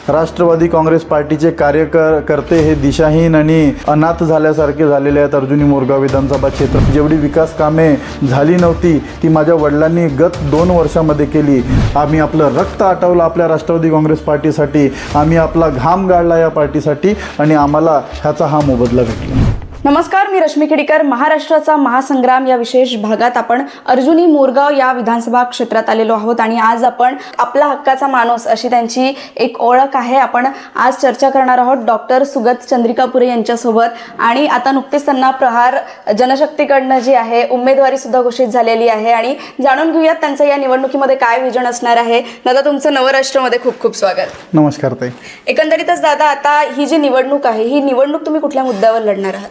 राष्ट्रवादी काँग्रेस पार्टीचे कार्यकर्ते हे दिशाहीन आणि अनाथ झाल्यासारखे झालेले आहेत. अर्जुनी मोरगाव विधानसभा क्षेत्र जेवढी विकास कामे झाली नव्हती ती माझ्या वडिलांनी गत 2 वर्षामध्ये केली. आम्ही आपलं रक्त आटवलं आपल्या राष्ट्रवादी काँग्रेस पार्टीसाठी, आम्ही आपला घाम गाळला या पार्टीसाठी आणि आम्हाला ह्याचा हा मोबदला भेटला. नमस्कार, मी रश्मी खेडीकर. महाराष्ट्राचा महासंग्राम या विशेष भागात आपण अर्जुनी मोरगाव या विधानसभा क्षेत्रात आलेलो आहोत आणि आज आपण आपला हक्काचा माणूस अशी त्यांची एक ओळख आहे. आपण आज चर्चा करणार आहोत डॉक्टर सुगत चंद्रिकापुरे यांच्यासोबत आणि आता नुकतेच त्यांना प्रहार जनशक्तीकडनं जी आहे उमेदवारी सुद्धा घोषित झालेली आहे आणि जाणून घेऊयात त्यांचं या निवडणुकीमध्ये काय विजन असणार आहे. दादा, तुमचं नवराष्ट्रमध्ये खूप खूप स्वागत. नमस्कार ताई. एकंदरीतच दादा, आता ही जी निवडणूक आहे ही निवडणूक तुम्ही कुठल्या मुद्द्यावर लढणार आहात?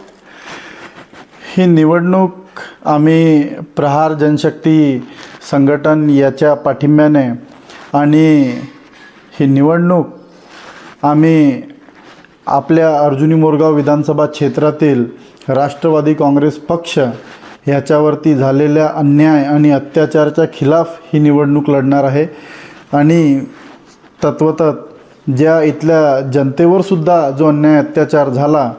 ही निवडणूक आम्ही प्रहार जनशक्ती संघटन याच्या पाठिंब्याने आणि ही निवडणूक आम्ही आपल्या अर्जुनी मोरगाव विधानसभा क्षेत्रातील राष्ट्रवादी काँग्रेस पक्ष ह्याच्यावरती झालेल्या अन्याय आणि अत्याचाराच्या खिलाफ ही निवडणूक लढणार आहे आणि तत्वतः ज्या इथल्या जनतेवरसुद्धा जो अन्याय अत्याचार झाला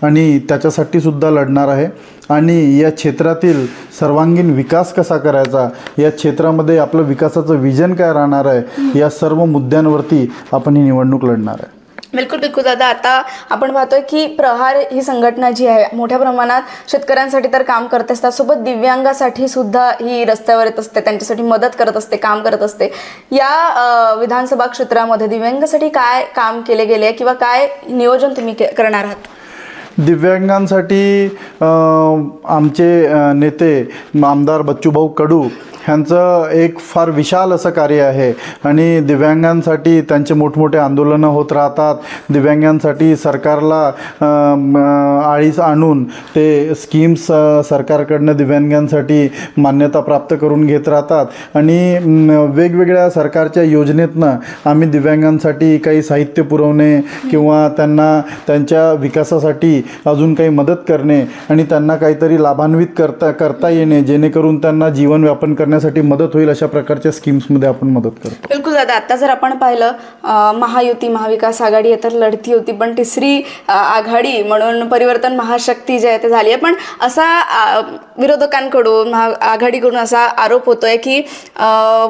आणि त्याच्यासाठी सुद्धा लढणार आहे आणि या क्षेत्रातील सर्वांगीण विकास कसा करायचा, या क्षेत्रामध्ये आपलं विकासाचं विजन काय राहणार आहे, या सर्व मुद्द्यांवरती आपण ही निवडणूक लढणार आहे. बिलकुल बिलकुल दादा, आता आपण पाहतोय की प्रहार ही संघटना जी आहे मोठ्या प्रमाणात शेतकऱ्यांसाठी तर काम करत असतात, सोबत दिव्यांगासाठी सुद्धा ही रस्त्यावर येत असते, त्यांच्यासाठी मदत करत असते, काम करत असते. या विधानसभा क्षेत्रामध्ये दिव्यांगासाठी काय काम केले गेले किंवा काय नियोजन तुम्ही करणार आहात? दिव्यांगांसाठी आमचे नेते आमदार बच्चूभाऊ कडू ह्यांचं एक फार विशाल असं कार्य आहे आणि दिव्यांगांसाठी त्यांचे मोठमोठे आंदोलनं होत राहतात. दिव्यांगांसाठी सरकारला आळीस आणून ते स्कीम्स सरकारकडनं दिव्यांगांसाठी मान्यता प्राप्त करून घेत राहतात आणि वेगवेगळ्या सरकारच्या योजनेतनं आम्ही दिव्यांगांसाठी काही साहित्य पुरवणे किंवा त्यांना त्यांच्या विकासासाठी अजून काही मदत करणे आणि त्यांना काहीतरी लाभान्वित करता येणे जेणेकरून त्यांना जीवनव्यापन करण्यासाठी मदत होईल अशा प्रकारच्या स्कीम्समध्ये आपण मदत करतो. बिलकुल दादा, आता जर आपण पाहिलं महायुती महाविकास आघाडी तर लढती होती, पण तिसरी आघाडी म्हणून परिवर्तन महाशक्ती जे आहे ते झाली आहे. पण असा विरोधकांकडून आघाडीकडून असा आरोप होतोय की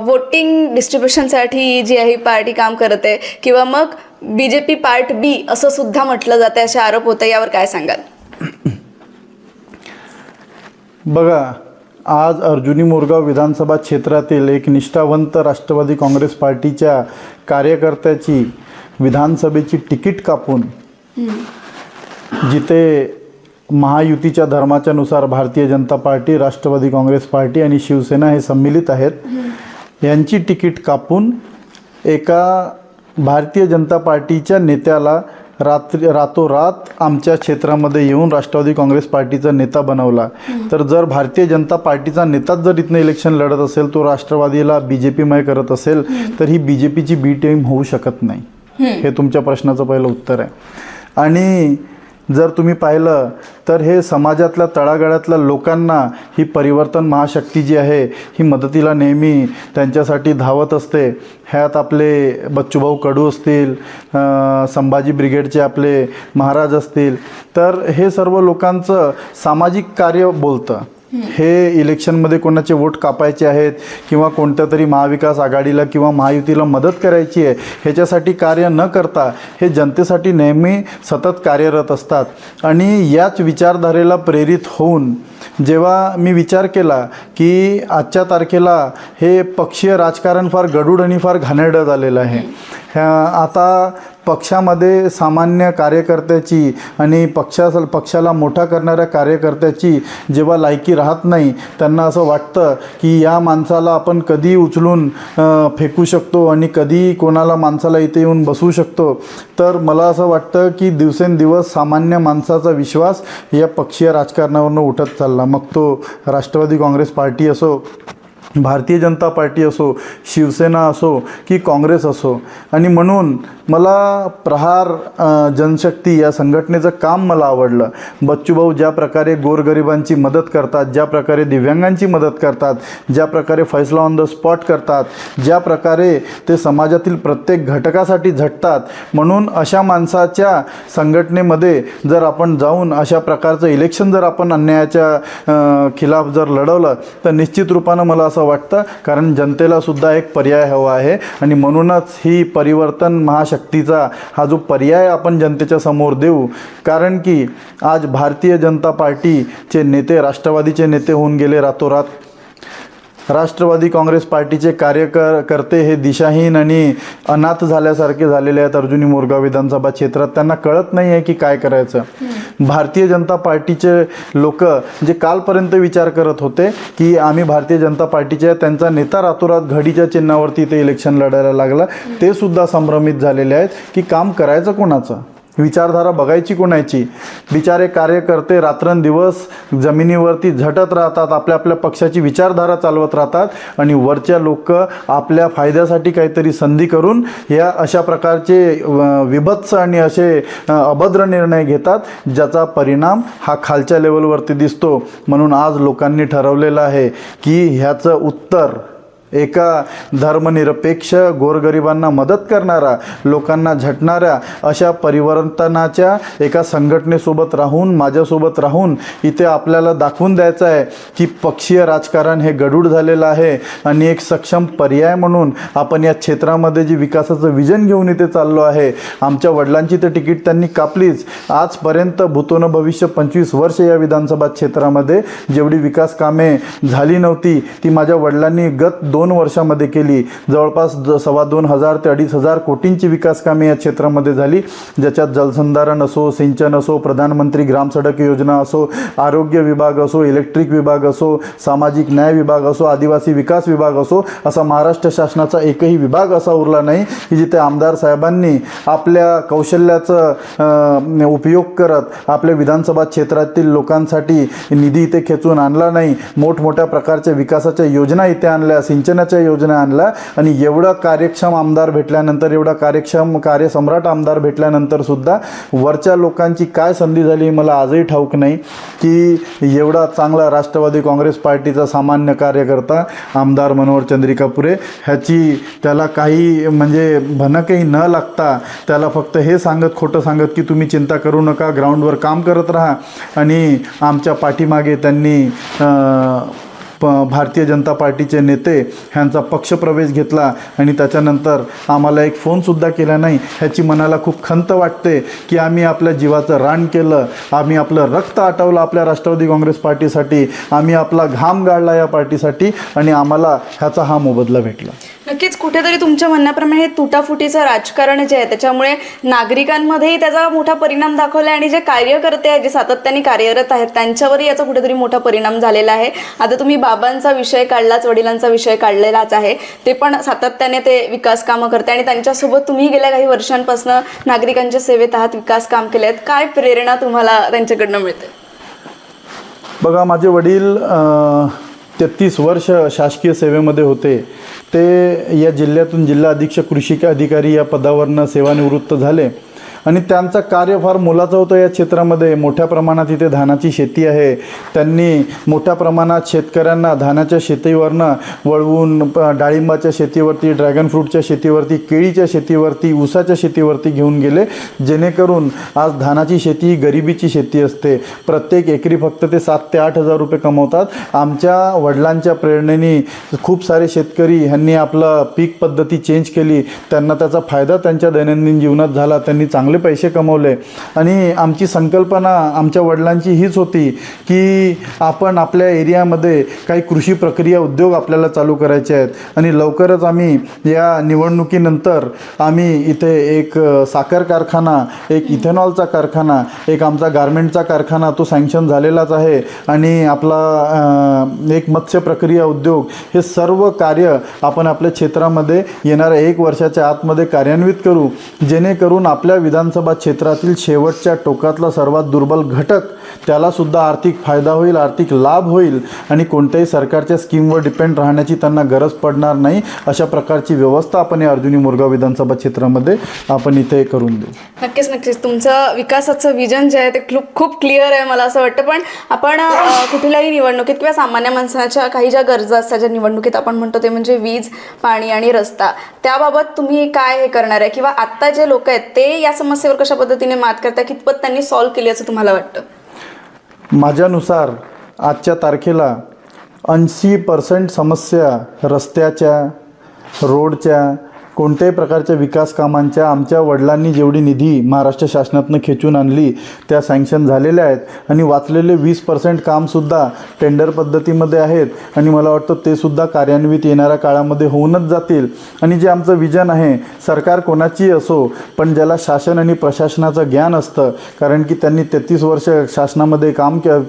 वोटिंग डिस्ट्रीब्युशनसाठी जी आहे ही पार्टी काम करते किंवा मग BJP पार्ट B असं सुद्धा म्हटलं जाते, असे आरोप होते. यावर काय सांगाल? बघा, आज अर्जुनी मोरगाव विधानसभा क्षेत्रातील एक निष्ठावंत राष्ट्रवादी काँग्रेस पार्टीच्या कार्यकर्त्याची विधानसभेची तिकीट कापून जिथे महायुतीच्या धर्माच्या नुसार भारतीय जनता पार्टी, राष्ट्रवादी काँग्रेस पार्टी आणि शिवसेना हे सम्मिलित आहेत, यांची तिकीट कापून एका भारतीय जनता पार्टीच्या नेत्याला रातोरात आमच्या क्षेत्रामध्ये येऊन राष्ट्रवादी काँग्रेस पार्टीचा नेता बनवला. तर जर भारतीय जनता पार्टीचा नेताच जर इथनं इलेक्शन लढत असेल, तो राष्ट्रवादीला BJPमय करत असेल, तर ही BJPची B टीम होऊ शकत नाही. हे तुमच्या प्रश्नाचं पहिलं उत्तर आहे. आणि जर तुम्ही पाहिलं तर हे समाजातल्या तळागाळातल्या लोकांना ही परिवर्तन महाशक्ती जी आहे ही मदतीला नेहमी त्यांच्यासाठी धावत असते. ह्यात आपले बच्चूभाऊ कडू असतील, संभाजी ब्रिगेडचे आपले महाराज असतील, तर हे सर्व लोकांचं सामाजिक कार्य बोलतं. हे इलेक्शनमध्ये कोणाचे वोट कापायचे आहेत किंवा कोणत्या तरी महाविकास आघाडीला किंवा महायुतीला मदत करायची आहे ह्याच्यासाठी कार्य न करता हे जनतेसाठी नेहमी सतत कार्यरत असतात. आणि याच विचारधारेला प्रेरित होऊन जेव्हा मी विचार केला की आजच्या तारखेला हे पक्षीय राजकारण फार गडूळ आणि फार घाणेरडं झालेलं आहे. आता पक्षामध्ये सामान्य कार्यकर्त्याची आणि पक्षाला मोठा करणाऱ्या कार्यकर्त्याची जेव्हा लायकी राहत नाही, त्यांना असं वाटतं की या माणसाला आपण कधी उचलून फेकू शकतो आणि कधी कोणाला माणसाला इथे येऊन बसवू शकतो. तर मला असं वाटतं की दिवसेंदिवस सामान्य माणसाचा विश्वास या पक्षीय राजकारणावरनं उठत चालला. मग तो राष्ट्रवादी काँग्रेस पार्टी असो, भारतीय जनता पार्टी असो, शिवसेना असो की काँग्रेस असो. आणि म्हणून मला प्रहार जनशक्ती या संघटनेचं काम मला आवडलं. बच्चूभाऊ ज्या प्रकारे गोरगरिबांची मदत करतात, ज्या प्रकारे दिव्यांगांची मदत करतात, ज्या प्रकारे फैसला ऑन द स्पॉट करतात, ज्या प्रकारे ते समाजातील प्रत्येक घटकासाठी झटतात, म्हणून अशा माणसाच्या संघटनेमध्ये जर आपण जाऊन अशा प्रकारचं इलेक्शन जर आपण अन्यायाच्या खिलाफ जर लढवलं तर निश्चित रूपानं मला असं वाटतं, कारण जनतेला सुद्धा एक पर्याय हवा आहे आणि म्हणूनच ही परिवर्तन महाशक्तीचा हा जो पर्याय आपण जनतेच्या समोर देऊ. कारण की आज भारतीय जनता पार्टीचे नेते राष्ट्रवादीचे नेते होऊन गेले रातोरात. राष्ट्रवादी काँग्रेस पार्टीचे कार्यकर्ते हे दिशाहीन आणि अनाथ झाल्यासारखे झालेले आहेत अर्जुनी मोरगाव विधानसभा क्षेत्रात. त्यांना कळत नाही आहे की काय करायचं. भारतीय जनता पार्टीचे लोक जे कालपर्यंत विचार करत होते की आम्ही भारतीय जनता पार्टीचे, त्यांचा नेता रातोरात घडीच्या चिन्हावरती ते इलेक्शन लढायला लागला, ते सुद्धा संभ्रमित झालेले आहेत की काम करायचं कोणाचं, विचारधारा बघायची कोणाची. बिचारे कार्यकर्ते रात्रंदिवस जमिनीवरती झटत राहतात, आपल्या आपल्या पक्षाची विचारधारा चालवत राहतात आणि वरच्या लोक आपल्या फायद्यासाठी काहीतरी संधी करून या अशा प्रकारचे विभत्स आणि असे अभद्र निर्णय घेतात, ज्याचा परिणाम हा खालच्या लेवलवरती दिसतो. म्हणून आज लोकांनी ठरवलेलं आहे की ह्याचं उत्तर एका धर्मनिरपेक्ष, गोरगरिबांना मदत करणारा, लोकांना झटणाऱ्या अशा परिवर्तनाच्या एका संघटनेसोबत राहून, माझ्यासोबत राहून इथे आपल्याला दाखवून द्यायचं आहे की पक्षीय राजकारण हे गडूळ झालेलं आहे आणि एक सक्षम पर्याय म्हणून आपण या क्षेत्रामध्ये जी विकासाचं विजन घेऊन इथे चाललो आहे. आमच्या वडिलांची तर तिकीट त्यांनी कापलीच. आजपर्यंत भूतोन भविष्य 25 वर्ष या विधानसभा क्षेत्रामध्ये जेवढी विकास कामे झाली नव्हती ती माझ्या वडिलांनी गत 2 वर्षामध्ये केली. जवळपास 2,500 ते 2,500 कोटींची विकास कामे या क्षेत्रामध्ये झाली, ज्याच्यात जलसंधारण असो, सिंचन असो, प्रधानमंत्री ग्राम सडक योजना असो, आरोग्य विभाग असो, इलेक्ट्रिक विभाग असो, सामाजिक न्याय विभाग असो, आदिवासी विकास विभाग असो, असा महाराष्ट्र शासनाचा एकही विभाग असा उरला नाही की जिथे आमदार साहेबांनी आपल्या कौशल्याचा उपयोग करत आपल्या विधानसभा क्षेत्रातील लोकांसाठी निधी इथे खेचून आणला नाही. मोठमोठ्या प्रकारच्या विकासाच्या योजना इथे आणल्या, सिंचनाच्या योजना आणल्या आणि एवढा कार्यक्षम आमदार भेटल्यानंतर, एवढा कार्यक्षम कार्यसम्राट आमदार भेटल्यानंतर सुद्धा वरच्या लोकांची काय संधी झाली मला आजही ठाऊक नाही की एवढा चांगला राष्ट्रवादी काँग्रेस पार्टीचा सामान्य कार्यकर्ता आमदार मनोहर चंद्रिकापुरे ह्याची त्याला काही म्हणजे भनकही न लागता त्याला फक्त हे सांगत, खोटं सांगत की तुम्ही चिंता करू नका, ग्राउंडवर काम करत राहा. आणि आमच्या पाठीमागे त्यांनी भारतीय जनता पार्टीचे नेते ह्यांचा पक्षप्रवेश घेतला आणि त्याच्यानंतर आम्हाला एक फोनसुद्धा केला नाही. ह्याची मनाला खूप खंत वाटते की आम्ही आपल्या जीवाचं रान केलं, आम्ही आपलं रक्त आटवलं आपल्या राष्ट्रवादी काँग्रेस पार्टीसाठी, आम्ही आपला घाम गाळला या पार्टीसाठी आणि आम्हाला ह्याचा हा मोबदला भेटला. नक्कीच कुठेतरी तुमच्या म्हणण्याप्रमाणे हे तुटाफुटीचं राजकारण जे आहे त्याच्यामुळे नागरिकांमध्येही त्याचा मोठा परिणाम दाखवला आहे आणि जे कार्यकर्ते आहेत, जे सातत्याने कार्यरत आहेत, त्यांच्यावरही याचा कुठेतरी मोठा परिणाम झालेला आहे. आता तुम्ही बाबांचा विषय काढलाच, वडिलांचा विषय काढलेलाच आहे. ते पण सातत्याने ते विकास कामं करते आणि त्यांच्यासोबत तुम्ही गेल्या काही वर्षांपासून नागरिकांच्या सेवेत आहात, विकास काम केले आहेत. काय प्रेरणा तुम्हाला त्यांच्याकडनं मिळते? बघा, माझे वडील 33 वर्ष शासकीय सेवेमध्ये होते. ते या जिल्ह्यातून जिल्हा अधीक्षक कृषी अधिकारी या पदावरनं सेवानिवृत्त झाले आणि त्यांचं कार्य फार मोलाचं होतं या क्षेत्रामध्ये. मोठ्या प्रमाणात इथे धानाची शेती आहे. त्यांनी मोठ्या प्रमाणात शेतकऱ्यांना धानाच्या शेतीवरनं वळवून डाळिंबाच्या शेतीवरती, ड्रॅगन फ्रूटच्या शेतीवरती, केळीच्या शेतीवरती, ऊसाच्या शेतीवरती घेऊन गेले, जेणेकरून आज धानाची शेती ही गरिबीची शेती असते. प्रत्येक एकरी फक्त ते 7,000 ते 8,000 रुपये कमवतात. आमच्या वडिलांच्या प्रेरणेने खूप सारे शेतकरी ह्यांनी आपलं पीक पद्धती चेंज केली. त्यांना त्याचा फायदा त्यांच्या दैनंदिन जीवनात झाला. त्यांनी चांगले पैसे कमवले आणि आमची संकल्पना आमच्या वडिलांची हीच होती की आपण आपल्या एरियामध्ये काही कृषी प्रक्रिया उद्योग आपल्याला चालू करायचे आहेत आणि लवकरच आम्ही या निवडणुकीनंतर आम्ही इथे एक साखर कारखाना, एक इथेनॉलचा कारखाना, एक आमचा गारमेंटचा कारखाना तो सँक्शन झालेलाच आहे आणि आपला एक मत्स्य प्रक्रिया उद्योग, हे सर्व कार्य आपण आपल्या क्षेत्रामध्ये येणाऱ्या 1 वर्षाच्या आतमध्ये कार्यान्वित करू, जेणेकरून आपल्या विधानसभा क्षेत्रातील शेवटच्या टोकातला सर्वात दुर्बल घटक त्यालासुद्धा आर्थिक फायदा होईल, आर्थिक लाभ होईल आणि कोणत्याही सरकारच्या स्कीमवर डिपेंड राहण्याची त्यांना गरज पडणार नाही. अशा प्रकारची व्यवस्था आपण या अर्जुनी मोरगाव विधानसभा क्षेत्रामध्ये आपण इथे करून देऊ. नक्कीच नक्कीच तुमचं विकासाचं विजन जे आहे ते खूप क्लिअर आहे मला असं वाटतं. पण आपण कुठल्याही निवडणुकीत किंवा सामान्य माणसाच्या काही ज्या गरजा असतात ज्या निवडणुकीत आपण म्हणतो ते म्हणजे वीज, पाणी आणि रस्ता, त्याबाबत तुम्ही काय हे करणार आहे किंवा आत्ता जे लोक आहेत ते या समस्येवर कशा पद्धतीने मात करतात, कितपत त्यांनी सॉल्व्ह केली असं तुम्हाला वाटतं? माझ्यानुसार आजच्या तारखेला 80% समस्या रस्त्याच्या, रोडच्या, कोणत्याही प्रकारच्या विकास कामांच्या आमच्या वडिलांनी जेवढी निधी महाराष्ट्र शासनातनं खेचून आणली त्या सँक्शन झालेल्या आहेत आणि वाचलेले 20% कामसुद्धा टेंडर पद्धतीमध्ये आहेत आणि मला वाटतं ते सुद्धा कार्यान्वित येणाऱ्या काळामध्ये होऊनच जातील. आणि जे आमचं विजन आहे, सरकार कोणाचीही असो पण ज्याला शासन आणि प्रशासनाचं ज्ञान असतं, कारण की त्यांनी 33 वर्ष शासनामध्ये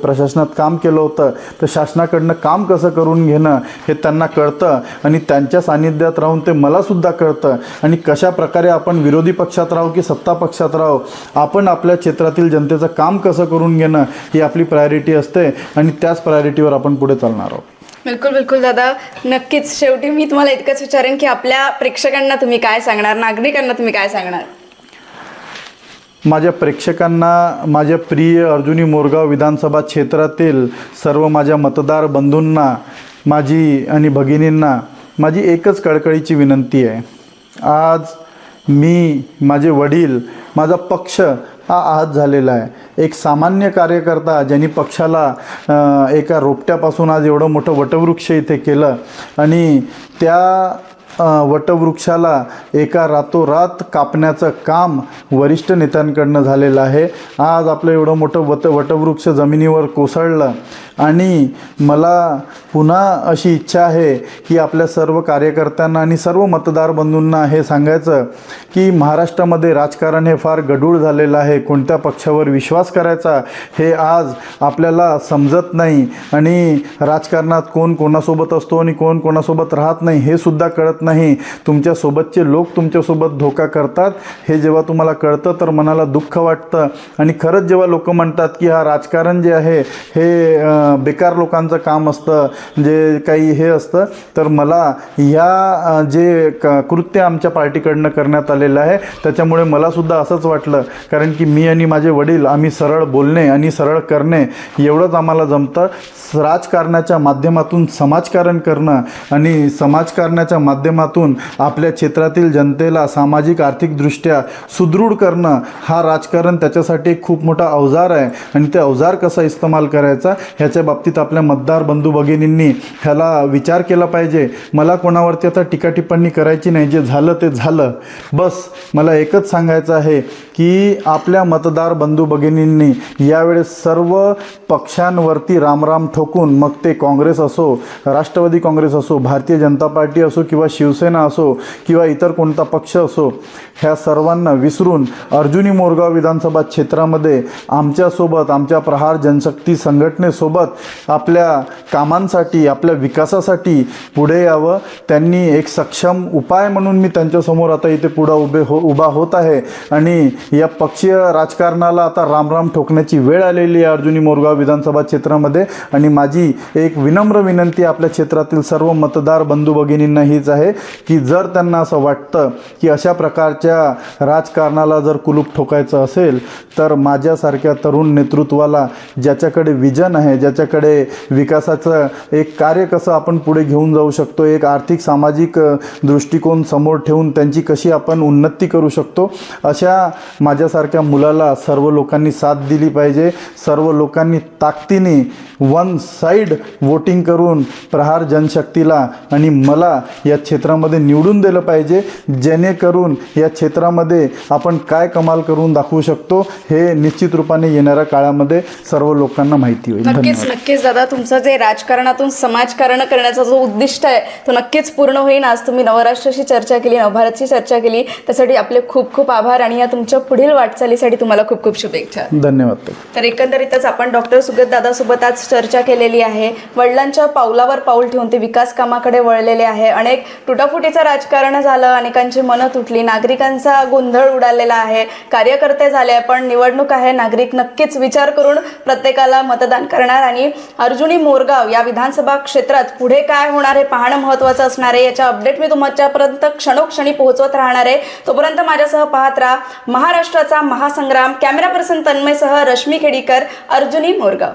प्रशासनात काम केलं होतं, तर शासनाकडनं काम कसं करून घेणं हे त्यांना कळतं आणि त्यांच्या सानिध्यात राहून ते मलासुद्धा कळतं. आणि कशा प्रकारे आपण विरोधी पक्षात राहू की सत्ता पक्षात राहू, आपण आपल्या क्षेत्रातील जनतेचं काम कसं करून घेणं ही आपली प्रायोरिटी असते आणि त्याच प्रायोरिटीवर आपण पुढे चालणार आहोत. बिलकुल बिलकुल दादा, नक्कीच. शेवटी मी तुम्हाला इतकंच विचारेन की आपल्या प्रेक्षकांना तुम्ही काय सांगणार, नागरिकांना तुम्ही काय सांगणार? माझ्या प्रेक्षकांना, माझ्या प्रिय अर्जुनी मोरगाव विधानसभा क्षेत्रातील सर्व माझ्या मतदार बंधूंना, माझी आणि भगिनींना माझी एकच कळकळीची विनंती आहे. आज मी, माझे वडील, माझा पक्ष हा आहत झालेला आहे. एक सामान्य कार्यकर्ता ज्यांनी पक्षाला एका रोपट्यापासून आज एवढं मोठं वटवृक्ष इथे केलं आणि त्या वटवृक्षाला एका रातोरात कापण्याचं काम वरिष्ठ नेत्यांकडनं झालेलं आहे. आज आपलं एवढं मोठं वटवृक्ष जमिनीवर कोसळलं आणि मला पुन्हा अशी इच्छा आहे की आपल्या सर्व कार्यकर्त्यांना आणि सर्व मतदार बंधूंना हे सांगायचं की महाराष्ट्रामध्ये राजकारण हे फार गढूळ झालेलं आहे. कोणत्या पक्षावर विश्वास करायचा हे आज आपल्याला समजत नाही आणि राजकारणात कोण कोणासोबत असतो आणि कोण कोणासोबत राहत नाही हे सुद्धा कळत नाही. तुमच्यासोबतचे लोक तुमच्यासोबत धोका करतात हे जेव्हा तुम्हाला कळतं तर मनाला दुःख वाटतं. आणि खरंच जेव्हा लोक म्हणतात की हा राजकारण जे आहे हे बेकार लोकांचं काम असतं, जे काही हे असतं, तर मला या जे कृत्य आमच्या पार्टीकडनं करण्यात आलेलं आहे त्याच्यामुळे मलासुद्धा असंच वाटलं. कारण की मी आणि माझे वडील आम्ही सरळ बोलणे आणि सरळ करणे एवढंच आम्हाला जमतं. राजकारणाच्या माध्यमातून समाजकारण करणं आणि समाजकारणाच्या माध्यमातून आपल्या क्षेत्रातील जनतेला सामाजिक आर्थिकदृष्ट्या सुदृढ करणं हा राजकारण त्याच्यासाठी एक खूप मोठा अवजार आहे. आणि ते अवजार कसा इस्तेमाल करायचा ह्याच्या बाबतीत आपल्या मतदार बंधू भगिनींनी ह्याला विचार केला पाहिजे. मला कोणावरती आता टीका टिप्पणी करायची नाही, जे झालं ते झालं. बस मला एकच सांगायचं आहे की आपल्या मतदार बंधू भगिनींनी यावेळेस सर्व पक्षांवरती रामराम ठोकून, मग ते काँग्रेस असो, राष्ट्रवादी काँग्रेस असो, भारतीय जनता पार्टी असो किंवा शिवसेना असो किंवा इतर कोणता पक्ष असो, ह्या सर्वांना विसरून अर्जुनी मोरगाव विधानसभा क्षेत्रामध्ये आमच्यासोबत, आमच्या प्रहार जनशक्ती संघटनेसोबत आपल्या कामांसाठी, आपल्या विकासासाठी पुढे यावं. त्यांनी एक सक्षम उपाय म्हणून मी त्यांच्यासमोर आता इथे उभा होत आहे आणि या पक्षीय राजकारणाला आता रामराम ठोकण्याची वेळ आलेली आहे अर्जुनी मोरगाव विधानसभा क्षेत्रामध्ये. आणि माझी एक विनम्र विनंती आपल्या क्षेत्रातील सर्व मतदार बंधू भगिनींना हीच आहे की जर त्यांना असं वाटतं की अशा प्रकारच्या राजकारणाला जर कुलूप ठोकायचं असेल तर माझ्यासारख्या तरुण नेतृत्वाला, ज्याच्याकडे विजन आहे, ज्याच्याकडे विकासाचं एक कार्य कसं आपण पुढे घेऊन जाऊ शकतो, एक आर्थिक सामाजिक दृष्टिकोन समोर ठेवून त्यांची कशी आपण उन्नती करू शकतो, अशा माझ्यासारख्या मुलाला सर्व लोकांनी साथ दिली पाहिजे. सर्व लोकांनी ताकदीने वन साईड वोटिंग करून प्रहार जनशक्तीला आणि मला या क्षेत्रामध्ये निवडून दिलं पाहिजे, जेणेकरून या क्षेत्रामध्ये आपण काय कमाल करून दाखवू शकतो हे निश्चित रूपाने येणाऱ्या काळामध्ये सर्व लोकांना माहिती होईल. नक्कीच नक्कीच दादा, तुमचं जे राजकारणातून समाजकारण करण्याचा जो उद्दिष्ट आहे तो नक्कीच पूर्ण होईल. आज तुम्ही नवराष्ट्राशी चर्चा केली, नवभारतची चर्चा केली, त्यासाठी आपले खूप खूप आभार आणि या तुमच्या पुढील वाटचालीसाठी तुम्हाला खूप खूप शुभेच्छा. धन्यवाद. तर एकंदरीतच आपण डॉक्टर सुगत दादासोबत आज चर्चा केलेली आहे. वडिलांच्या पावलावर पाऊल ठेवून ते विकास कामाकडे वळलेले आहे. अनेक तुटाफुटीचं राजकारण झालं, अनेकांची मनं तुटली, नागरिकांचा गोंधळ उडालेला आहे, कार्यकर्ते झाले, पण निवडणूक आहे, नागरिक नक्कीच विचार करून प्रत्येकाला मतदान करणार आणि अर्जुनी मोरगाव या विधानसभा क्षेत्रात पुढे काय होणार हे पाहणं महत्त्वाचं असणार आहे. याच्या अपडेट मी तुमच्यापर्यंत क्षणोक्षणी पोहोचवत राहणार आहे. तोपर्यंत माझ्यासह पाहत राहा महाराष्ट्राचा महासंग्राम. कॅमेरा पर्सन तन्मयसह रश्मी खेडीकर, अर्जुनी मोरगाव.